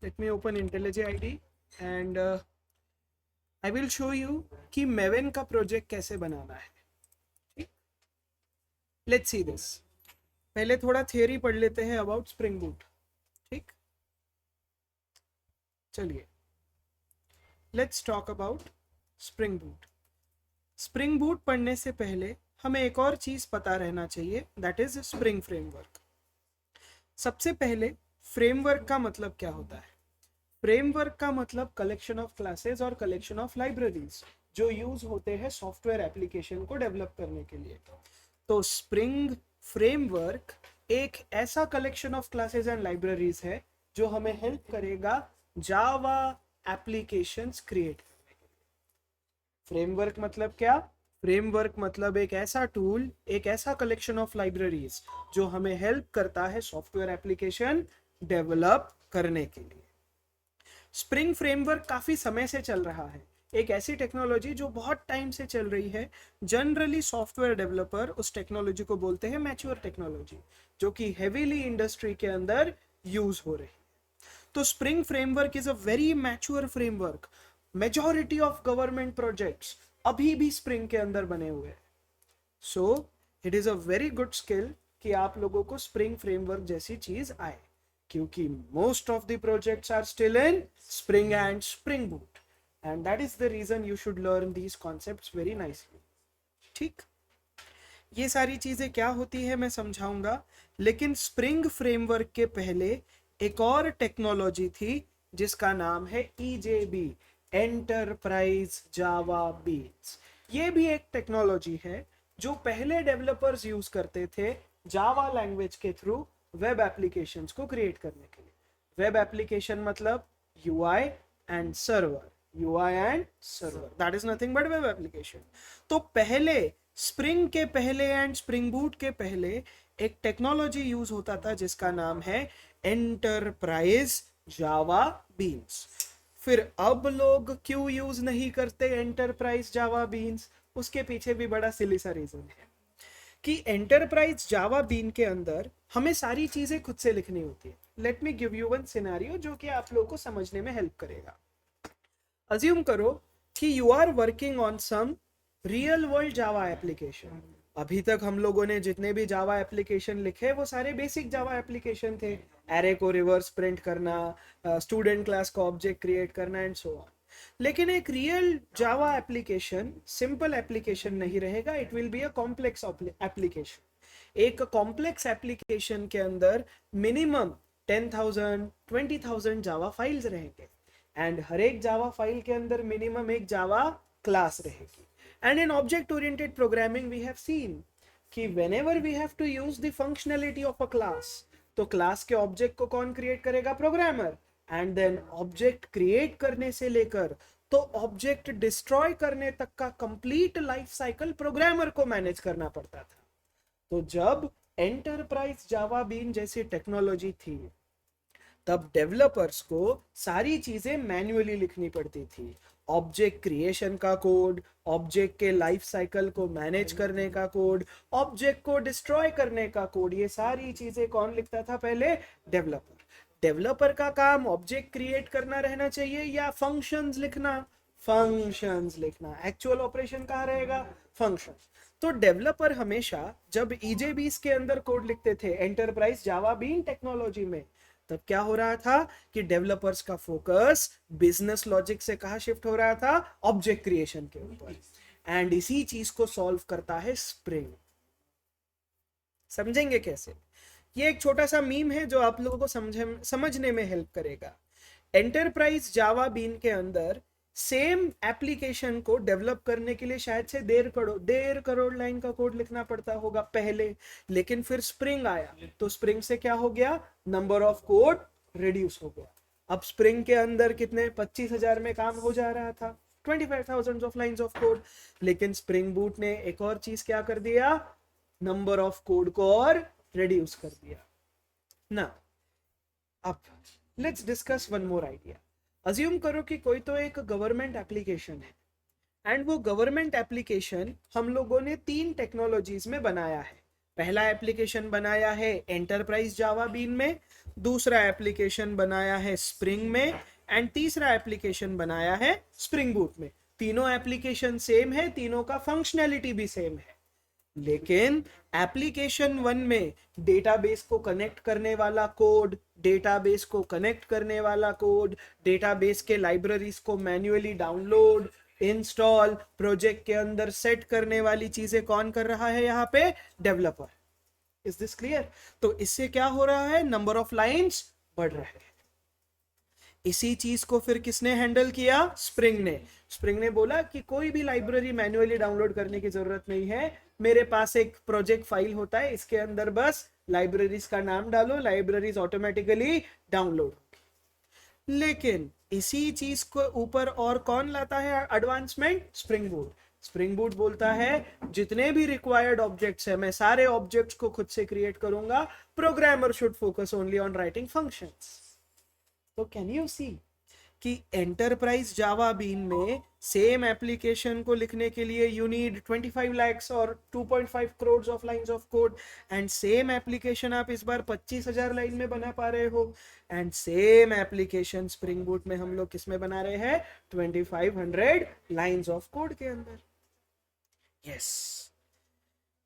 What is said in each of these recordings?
Let me open IntelliJ IDE and I will show you कि Maven का project कैसे बनाना है. ठीक, लेट्स सी दिस. पहले थोड़ा थियरी पढ़ लेते हैं अबाउट स्प्रिंग बूट. ठीक, चलिए let's talk about spring boot. Spring boot पढ़ने से पहले हमें एक और चीज़ पता रहना चाहिए, दैट इज स्प्रिंग फ्रेमवर्क. सबसे पहले फ्रेमवर्क का मतलब क्या होता है? फ्रेमवर्क का मतलब कलेक्शन ऑफ क्लासेस और कलेक्शन ऑफ लाइब्रेरीज जो यूज होते हैं सॉफ्टवेयर एप्लीकेशन को डेवलप करने के लिए. तो स्प्रिंग फ्रेमवर्क एक ऐसा collection of classes and libraries है जो हमें हेल्प करेगा जावा एप्लीकेशंस क्रिएट करने के लिए. फ्रेमवर्क मतलब क्या? फ्रेमवर्क मतलब एक ऐसा टूल, एक ऐसा कलेक्शन ऑफ लाइब्रेरीज जो हमें हेल्प करता है सॉफ्टवेयर एप्लीकेशन डेवलप करने के लिए. स्प्रिंग फ्रेमवर्क काफी समय से चल रहा है, एक ऐसी टेक्नोलॉजी जो बहुत टाइम से चल रही है. जनरली सॉफ्टवेयर डेवलपर उस टेक्नोलॉजी को बोलते हैं मैच्योर टेक्नोलॉजी, जो कि हेवीली इंडस्ट्री के अंदर यूज हो रही है. तो spring framework is a very mature framework. Majority of government projects अभी भी स्प्रिंग के अंदर बने हुए हैं. So it is a very good skill कि आप लोगों को स्प्रिंग फ्रेमवर्क जैसी चीज आए, क्योंकि most of the projects are still in Spring and Spring Boot, and that is the reason you should learn these concepts very nicely. ठीक, ये सारी चीजें क्या होती है मैं समझाऊंगा, लेकिन स्प्रिंग फ्रेमवर्क के पहले एक और टेक्नोलॉजी थी जिसका नाम है EJB, एंटरप्राइज जावा बीन्स. ये भी एक टेक्नोलॉजी है जो पहले डेवलपर्स यूज करते थे जावा लैंग्वेज के थ्रू वेब एप्लीकेशंस को क्रिएट करने के लिए. वेब एप्लीकेशन मतलब UI and server. UI and server, that is nothing but web application. तो पहले स्प्रिंग के पहले एंड स्प्रिंग बूट के पहले एक टेक्नोलॉजी यूज होता था जिसका नाम है एंटरप्राइज जावा बीन्स. फिर अब लोग क्यों यूज नहीं करते एंटरप्राइज जावा बीन्स? उसके पीछे भी बड़ा सिली सा रीजन है कि एंटरप्राइज जावा बीन के अंदर हमें सारी चीजें खुद से लिखनी होती है. Let me give you one scenario जो कि आप लोगों को समझने में हेल्प करेगा. अज्यूम करो कि you are working on some real world Java application. अभी तक हम लोगों ने जितने भी जावा एप्लीकेशन लिखे वो सारे बेसिक जावा एप्लीकेशन थे. एरे को रिवर्स प्रिंट करना, स्टूडेंट क्लास का ऑब्जेक्ट क्रिएट करना एंड सो ऑन. लेकिन एक real Java application simple application नहीं रहेगा, it will be a complex application. एक कॉम्प्लेक्स एप्लीकेशन के अंदर मिनिमम 10,000 20,000 जावा फाइल्स रहेंगे, एंड हर एक जावा फाइल के अंदर मिनिमम एक जावा क्लास रहेगी. And in object-oriented programming, we have seen कि whenever we have to use the functionality of a class, तो class के object को कौन create करेगा? Programmer. And then object create करने से लेकर तो object destroy करने तक का complete life cycle programmer को manage करना पड़ता था. तो जब enterprise java bean जैसी टेक्नोलॉजी थी तब डेवलपर्स को सारी चीजें मैन्युअली लिखनी पड़ती थी. ऑब्जेक्ट क्रिएशन का कोड, ऑब्जेक्ट के लाइफ साइकिल को मैनेज करने का कोड, ऑब्जेक्ट को डिस्ट्रॉय करने का कोड, ये सारी चीजें कौन लिखता था पहले? डेवलपर. डेवलपर का काम ऑब्जेक्ट क्रिएट करना रहना चाहिए या फंक्शंस लिखना? फंक्शंस लिखना. एक्चुअल ऑपरेशन कहाँ रहेगा? फंक्शन. तो डेवलपर हमेशा जब EJBs के अंदर कोड लिखते थे एंटरप्राइज जावा बीन टेक्नोलॉजी में, तब क्या हो रहा था कि डेवलपर्स का फोकस बिजनेस लॉजिक से कहां शिफ्ट हो रहा था? ऑब्जेक्ट क्रिएशन के ऊपर. एंड इसी चीज को सॉल्व करता है स्प्रिंग. समझेंगे कैसे? ये एक छोटा सा मीम है जो आप लोगों को समझने में हेल्प करेगा. एंटरप्राइज जावा बीन के अंदर सेम एप्लीकेशन को डेवलप करने के लिए शायद से 1.5 करोड़ लाइन का कोड लिखना पड़ता होगा पहले, लेकिन फिर स्प्रिंग आया तो स्प्रिंग से क्या हो गया? नंबर ऑफ कोड रिड्यूस हो गया. अब स्प्रिंग के अंदर कितने 25,000 में काम हो जा रहा था, 25,000 ऑफ लाइंस ऑफ कोड. लेकिन स्प्रिंग बूट ने एक और चीज क्या कर दिया? नंबर ऑफ कोड को और रिड्यूस कर दिया ना. अब let's discuss one more idea. Assume करो कि कोई तो एक गवर्नमेंट एप्लीकेशन है एंड वो गवर्नमेंट एप्लीकेशन हम लोगों ने 3 टेक्नोलॉजीज में बनाया है. पहला एप्लीकेशन बनाया है एंटरप्राइज जावा बीन में, दूसरा एप्लीकेशन बनाया है स्प्रिंग में, एंड तीसरा एप्लीकेशन बनाया है स्प्रिंग बूट में। तीनों एप्लीकेशन सेम है, तीनों का फंक्शनैलिटी भी सेम है, लेकिन एप्लीकेशन 1 में डेटाबेस को कनेक्ट करने वाला कोड, डेटाबेस को कनेक्ट करने वाला कोड, डेटाबेस के लाइब्रेरीज को मैन्युअली डाउनलोड, इंस्टॉल, प्रोजेक्ट के अंदर सेट करने वाली चीजें कौन कर रहा है यहाँ पे? डेवलपर। Is this clear? तो इससे क्या हो रहा है? नंबर ऑफ लाइंस बढ़ रहे हैं। इसी चीज को फिर किसने हैंडल किया? स्प्रिंग ने। स्प्रिंग ने बोला कि कोई भी लाइब्रेरी मैन्युअली डाउनलोड करने की जरूरत नहीं है, मेरे पास एक प्रोजेक्ट फाइल होता है, इसके अंदर बस लाइब्रेरीज का नाम डालो, लाइब्रेरीज ऑटोमेटिकली डाउनलोड। लेकिन इसी चीज को ऊपर और कौन लाता है advancement? Spring boot. Spring boot बोलता है जितने भी रिक्वायर्ड ऑब्जेक्ट्स है मैं सारे ऑब्जेक्ट्स को खुद से क्रिएट करूंगा, programmer should focus only on writing functions. तो कैन यू सी कि एंटरप्राइज जावा बीन में सेम एप्लीकेशन को लिखने के लिए यू नीड 25 lakhs और 2.5 crores of lines of code, and same application आप इस बार 25,000 लाइन में बना पा रहे हो, and same application spring boot में हम लोग किस में बना रहे हैं? 2500 लाइंस ऑफ कोड के अंदर। यस,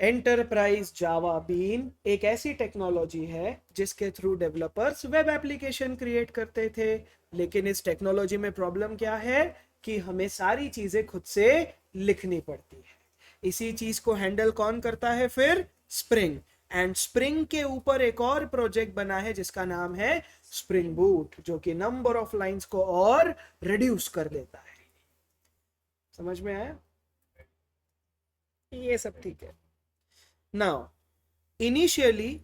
एंटरप्राइज जावा बीन एक ऐसी टेक्नोलॉजी है जिसके through developers web application create करते थे, लेकिन इस टेक्नोलॉजी में प्रॉब्लम क्या है कि हमें सारी चीजें खुद से लिखनी पड़ती है। इसी चीज को हैंडल कौन करता है फिर? स्प्रिंग। एंड स्प्रिंग के ऊपर एक और प्रोजेक्ट बना है जिसका नाम है स्प्रिंग बूट, जो कि नंबर ऑफ लाइंस को और रिड्यूस कर देता है। समझ में आया? ये सब ठीक है। नाउ इनिशियली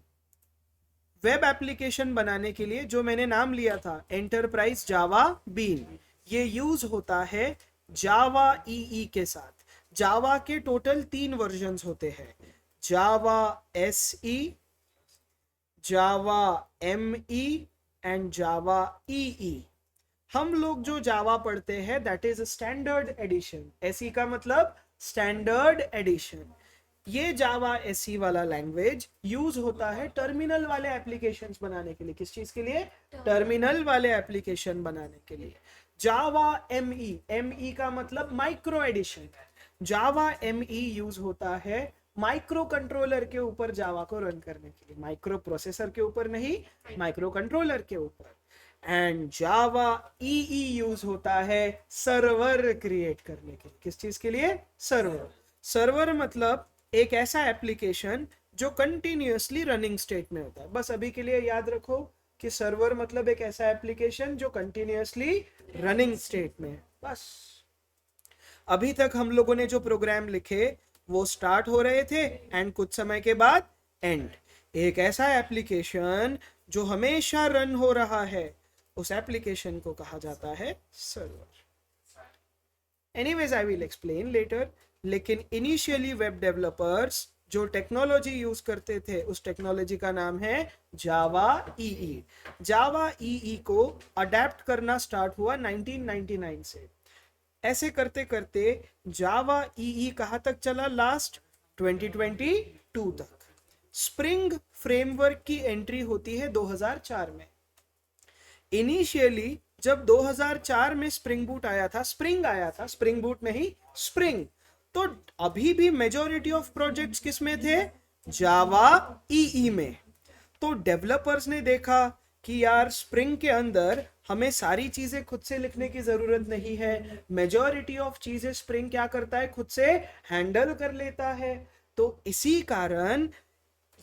वेब एप्लीकेशन बनाने के लिए जो मैंने नाम लिया था एंटरप्राइज जावा बीन, ये यूज होता है जावा ईई के साथ। जावा के टोटल 3 वर्जन्स होते हैं, Java SE, Java ME and Java EE. हम लोग जो जावा पढ़ते हैं that is standard edition. SE का मतलब स्टैंडर्ड एडिशन। ये जावा एसई वाला लैंग्वेज यूज होता है टर्मिनल वाले एप्लीकेशंस बनाने के लिए। किस चीज के लिए? टर्मिनल वाले एप्लीकेशन बनाने के लिए। जावा एमई, एमई का मतलब माइक्रो एडिशन। जावा एमई यूज होता है माइक्रो कंट्रोलर के ऊपर जावा को रन करने के लिए, माइक्रो प्रोसेसर के ऊपर नहीं, माइक्रो कंट्रोलर के ऊपर। एंड जावा ईई यूज होता है सर्वर क्रिएट करने के लिए। किस चीज के लिए? सर्वर। सर्वर मतलब एक ऐसा एप्लीकेशन जो कंटिन्यूअसली रनिंग स्टेट में होता है। बस अभी के लिए याद रखो कि सर्वर मतलब एक ऐसा एप्लीकेशन जो कंटिन्यूअसली रनिंग स्टेट में है। बस अभी तक हम लोगों ने जो प्रोग्राम लिखे वो स्टार्ट हो रहे थे एंड कुछ समय के बाद एंड। एक ऐसा एप्लीकेशन जो हमेशा रन हो रहा है उस एप्लीकेशन को कहा जाता है server. Anyways I will explain letter. लेकिन इनिशियली वेब डेवलपर्स जो टेक्नोलॉजी यूज करते थे उस टेक्नोलॉजी का नाम है जावा ईई। जावा ईई को अडेप्ट करना स्टार्ट हुआ 1999 से। ऐसे करते करते जावा ईई कहाँ तक चला? लास्ट 2022 तक। स्प्रिंग फ्रेमवर्क की एंट्री होती है 2004 में। इनिशियली जब 2004 में स्प्रिंग बूट आया था, स्प्रिंग आया था, स्प्रिंग बूट में ही स्प्रिंग, तो अभी भी मेजॉरिटी ऑफ प्रोजेक्ट्स किस में थे? जावा ईई में। तो डेवलपर्स ने देखा कि यार स्प्रिंग के अंदर हमें सारी चीजें खुद से लिखने की जरूरत नहीं है, मेजॉरिटी ऑफ चीजें स्प्रिंग क्या करता है? खुद से हैंडल कर लेता है। तो इसी कारण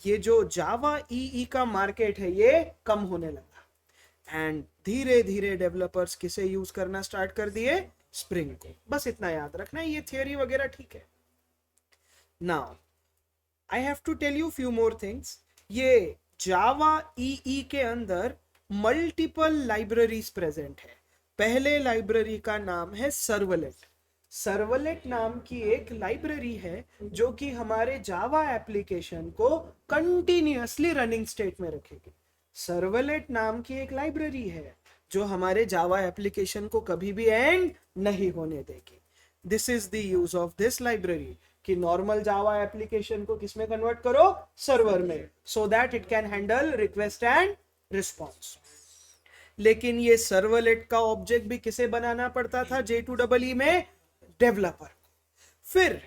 ये जो जावा ईई का मार्केट है ये कम होने लगा एंड धीरे धीरे डेवलपर्स किसे यूज करना स्टार्ट कर दिए? स्प्रिंग को। बस इतना याद रखना है, ये थियोरी वगैरह ठीक है। Now I have to tell you few more things. ये जावा ईई के अंदर मल्टीपल लाइब्रेरीज प्रेजेंट है। पहले लाइब्रेरी का नाम है सर्वलेट। सर्वलेट नाम की एक लाइब्रेरी है जो कि हमारे जावा एप्लीकेशन को कंटिन्यूअसली रनिंग स्टेट में रखेगी। सर्वलेट नाम की एक लाइब्रेरी है जो हमारे जावा एप्लीकेशन को कभी भी एंड नहीं होने देगी। This is the use of this library कि नॉर्मल जावा एप्लीकेशन को किसमें कन्वर्ट करो, सर्वर में, so that it can handle request and response. लेकिन ये सर्वलेट का ऑब्जेक्ट भी किसे बनाना पड़ता था J2EE में, डेवलपर। फिर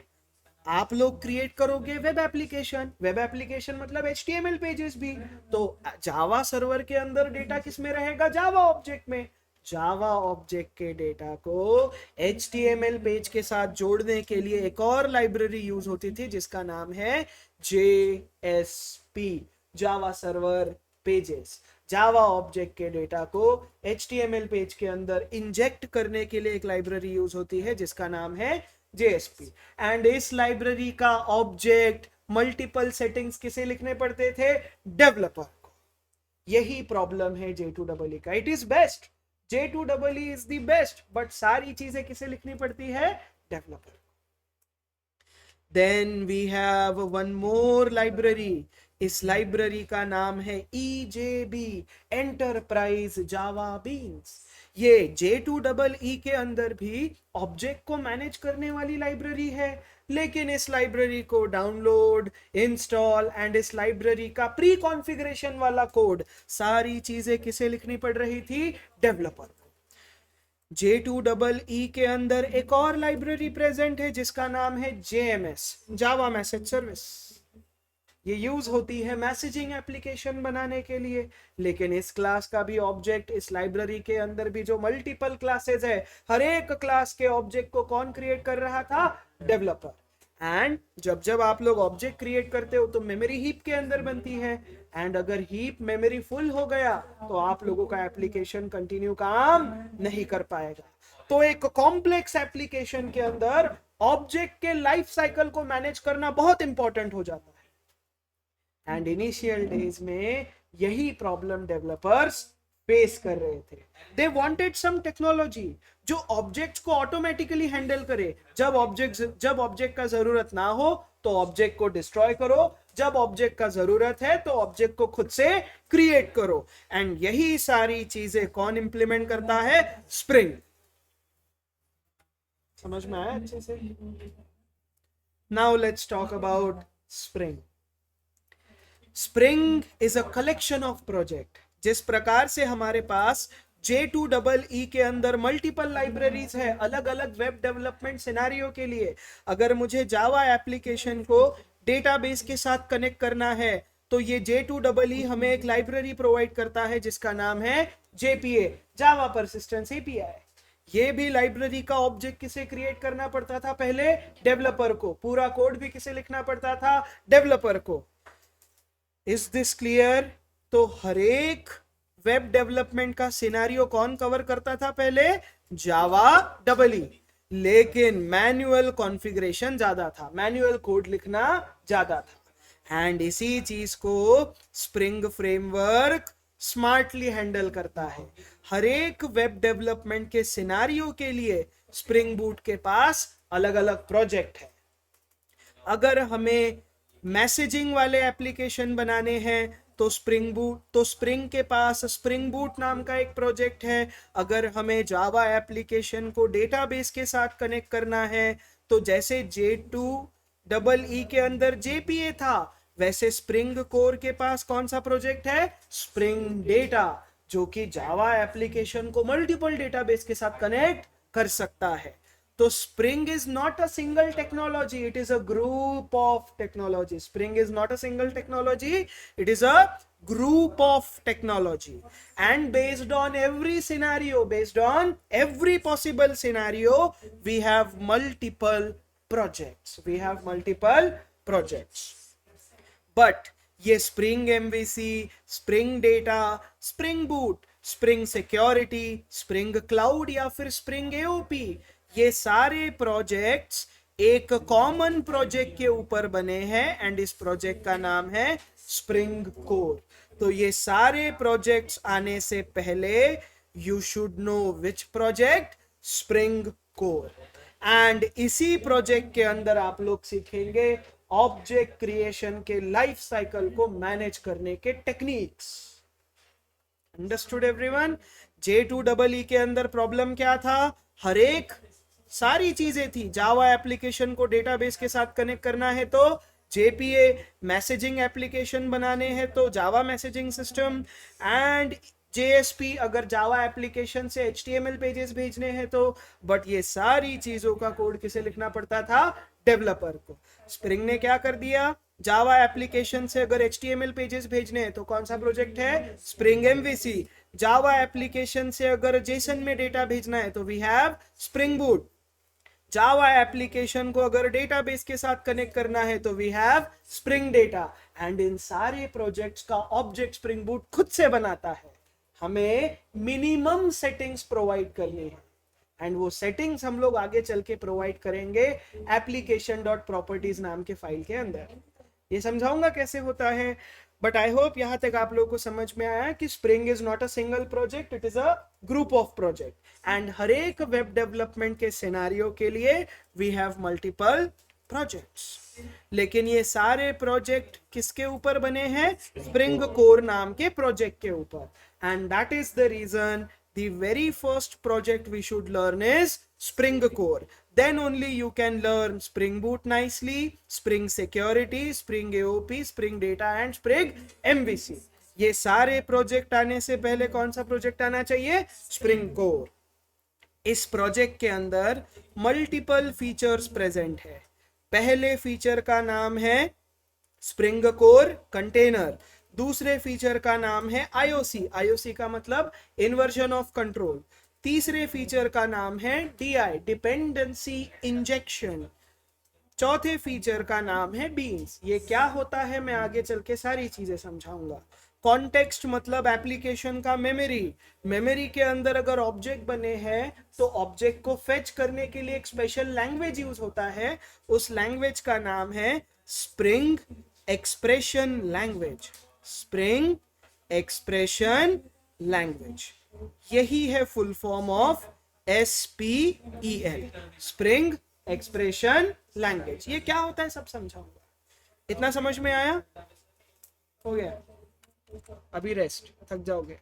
आप लोग क्रिएट करोगे वेब एप्लीकेशन, वेब एप्लीकेशन मतलब HTML पेजेस भी, तो जावा सर्वर के अंदर डेटा किसमें रहेगा, जावा ऑब्जेक्ट में। जावा ऑब्जेक्ट के डेटा को HTML पेज के साथ जोड़ने के लिए एक और लाइब्रेरी यूज होती थी जिसका नाम है JSP, जावा सर्वर पेजेस। जावा ऑब्जेक्ट के डेटा को HTML पेज के अंदर इंजेक्ट करने के लिए एक लाइब्रेरी यूज होती है जिसका नाम है JSP। एंड इस लाइब्रेरी का ऑब्जेक्ट मल्टीपल सेटिंग्स किसे लिखने पड़ते थे, डेवलपर को। यही प्रॉब्लम है J2EE का। It is best, J2EE is the best, but सारी चीजें किसे लिखनी पड़ती है, developer. Then we have one more library. इस लाइब्रेरी का नाम है EJB, एंटरप्राइज जावा बीन्स। ये J2EE के अंदर भी ऑब्जेक्ट को मैनेज करने वाली लाइब्रेरी है, लेकिन इस लाइब्रेरी को डाउनलोड, इंस्टॉल एंड इस लाइब्रेरी का प्री कॉन्फ़िगरेशन वाला कोड, सारी चीजें किसे लिखनी पड़ रही थी, डेवलपर को। J2EE के अंदर एक और लाइब्रेरी प्रेजेंट है जिसका नाम है JMS, जावा मैसेज सर्विस। ये यूज होती है मैसेजिंग एप्लीकेशन बनाने के लिए, लेकिन इस क्लास का भी ऑब्जेक्ट, इस लाइब्रेरी के अंदर भी जो मल्टीपल क्लासेस है, हर एक क्लास के ऑब्जेक्ट को कौन क्रिएट कर रहा था, डेवलपर। एंड जब जब आप लोग ऑब्जेक्ट क्रिएट करते हो तो मेमोरी हीप के अंदर बनती है, एंड अगर हीप मेमोरी फुल हो गया तो आप लोगों का एप्लीकेशन कंटिन्यू काम नहीं कर पाएगा। तो एक कॉम्प्लेक्स एप्लीकेशन के अंदर ऑब्जेक्ट के लाइफ साइकिल को मैनेज करना बहुत इंपॉर्टेंट हो जाता है। एंड इनिशियल डेज में यही प्रॉब्लम डेवलपर्स फेस कर रहे थे। दे वांटेड सम टेक्नोलॉजी जो ऑब्जेक्ट्स को ऑटोमेटिकली हैंडल करे। जब ऑब्जेक्ट का जरूरत ना हो तो ऑब्जेक्ट को डिस्ट्रॉय करो, जब ऑब्जेक्ट का जरूरत है तो ऑब्जेक्ट को खुद से क्रिएट करो। एंड यही सारी चीजें कौन इंप्लीमेंट करता है, स्प्रिंग। समझ में आया अच्छे से? Now let's talk about spring. Spring is a collection of project. जिस प्रकार से हमारे पास J2EE के अंदर मल्टीपल लाइब्रेरीज है अलग अलग वेब डेवलपमेंट सिनेरियो के लिए, अगर मुझे जावा एप्लीकेशन को डेटाबेस के साथ कनेक्ट करना है तो ये J2EE हमें एक लाइब्रेरी प्रोवाइड करता है जिसका नाम है JPA, जावा परसिस्टेंस API। ये भी लाइब्रेरी का ऑब्जेक्ट किसे क्रिएट करना पड़ता था, पहले डेवलपर को। पूरा कोड भी किसे लिखना पड़ता था, डेवलपर को। Is this clear? तो हर एक वेब डेवलपमेंट का सिनेरियो कौन कवर करता था, पहले JavaEE, लेकिन मैन्युअल कॉन्फ़िगरेशन ज्यादा था, मैन्युअल कोड लिखना ज्यादा था। एंड इसी चीज को स्प्रिंग फ्रेमवर्क स्मार्टली हैंडल करता है। हर एक वेब डेवलपमेंट के सिनेरियो के लिए स्प्रिंग बूट के पास अलग अलग प्रोजेक्ट है। अगर हमें मैसेजिंग वाले एप्लीकेशन बनाने हैं तो स्प्रिंग के पास स्प्रिंग बूट नाम का एक प्रोजेक्ट है। अगर हमें जावा एप्लीकेशन को डेटाबेस के साथ कनेक्ट करना है तो जैसे J2EE के अंदर JPA था, वैसे स्प्रिंग कोर के पास कौन सा प्रोजेक्ट है, स्प्रिंग डेटा, जो कि जावा एप्लीकेशन को मल्टीपल डेटाबेस के साथ कनेक्ट कर सकता है। तो Spring is not a single technology, it is a group of technology. Spring is not a single technology, it is a group of technology. And based on every scenario, based on every possible scenario, we have multiple projects. We have multiple projects. But ये Spring MVC, Spring Data, Spring Boot, Spring Security, Spring Cloud या फिर Spring AOP, ये सारे projects एक common project के ऊपर बने हैं एंड इस प्रोजेक्ट का नाम है स्प्रिंग कोर। तो ये सारे प्रोजेक्ट्स आने से पहले you should know which project, spring core. And इसी प्रोजेक्ट के अंदर आप लोग सीखेंगे ऑब्जेक्ट क्रिएशन के लाइफ साइकिल को मैनेज करने के टेक्निक्स। Understood everyone? J2EE के अंदर प्रॉब्लम क्या था, हर एक सारी चीजें थी। जावा एप्लीकेशन को डेटाबेस के साथ कनेक्ट करना है तो जेपीए, मैसेजिंग एप्लीकेशन बनाने हैं तो जावा मैसेजिंग सिस्टम, एंड जेएसपी अगर जावा एप्लीकेशन से एचटीएमएल पेजेस भेजने हैं तो। बट ये सारी चीजों का कोड किसे लिखना पड़ता था? डेवलपर को। स्प्रिंग ने क्या कर दिया? जावा एप्लीकेशन से अगर एचटीएमएल पेजेस भेजने हैं तो कौन सा प्रोजेक्ट है? Spring MVC. जावा एप्लीकेशन से अगर जेसन में डेटा भेजना है तो we have Spring Boot. Java application को अगर डेटाबेस के साथ कनेक्ट करना है तो we have Spring Data. And in सारे प्रोजेक्ट्स का ऑब्जेक्ट स्प्रिंग बूट खुद से बनाता है। हमें मिनिमम सेटिंग्स प्रोवाइड करनी है, एंड वो सेटिंग्स हम लोग आगे चल के प्रोवाइड करेंगे एप्लीकेशन डॉट प्रॉपर्टीज नाम के फाइल के अंदर। ये समझाऊंगा कैसे होता है। बट आई होप यहां तक आप लोगों को समझ में आया कि spring is not a single project, it is a group of project. And हर एक वेब डेवलपमेंट के सिनेरियो के लिए वी हैव मल्टीपल प्रोजेक्ट्स। लेकिन ये सारे प्रोजेक्ट किसके ऊपर बने हैं? स्प्रिंग कोर नाम के प्रोजेक्ट के ऊपर। And that is the reason the very first project we should learn is Spring Core. Then only you can learn Spring Boot nicely, Spring Security, Spring AOP, Spring Data and Spring MVC. ये सारे project आने से पहले कौन सा project आना चाहिए? Spring Core. इस प्रोजेक्ट के अंदर मल्टीपल फीचर्स प्रेजेंट है। पहले फीचर का नाम है स्प्रिंग कोर कंटेनर, दूसरे फीचर का नाम है आईओसी, आईओसी का मतलब इन्वर्जन ऑफ कंट्रोल, तीसरे फीचर का नाम है डीआई, डिपेंडेंसी इंजेक्शन, चौथे फीचर का नाम है बीन्स। ये क्या होता है मैं आगे चल के सारी चीजें समझाऊंगा। कॉन्टेक्स्ट मतलब एप्लीकेशन का मेमोरी, मेमोरी के अंदर अगर ऑब्जेक्ट बने हैं तो ऑब्जेक्ट को फेच करने के लिए एक स्पेशल लैंग्वेज यूज होता है, उस लैंग्वेज का नाम है spring expression language, spring expression language. यही है full form of SPEL, spring expression language. ये क्या होता है सब समझाऊंगा। इतना समझ में आया? हो गया? अभी रेस्ट, थक जाओगे।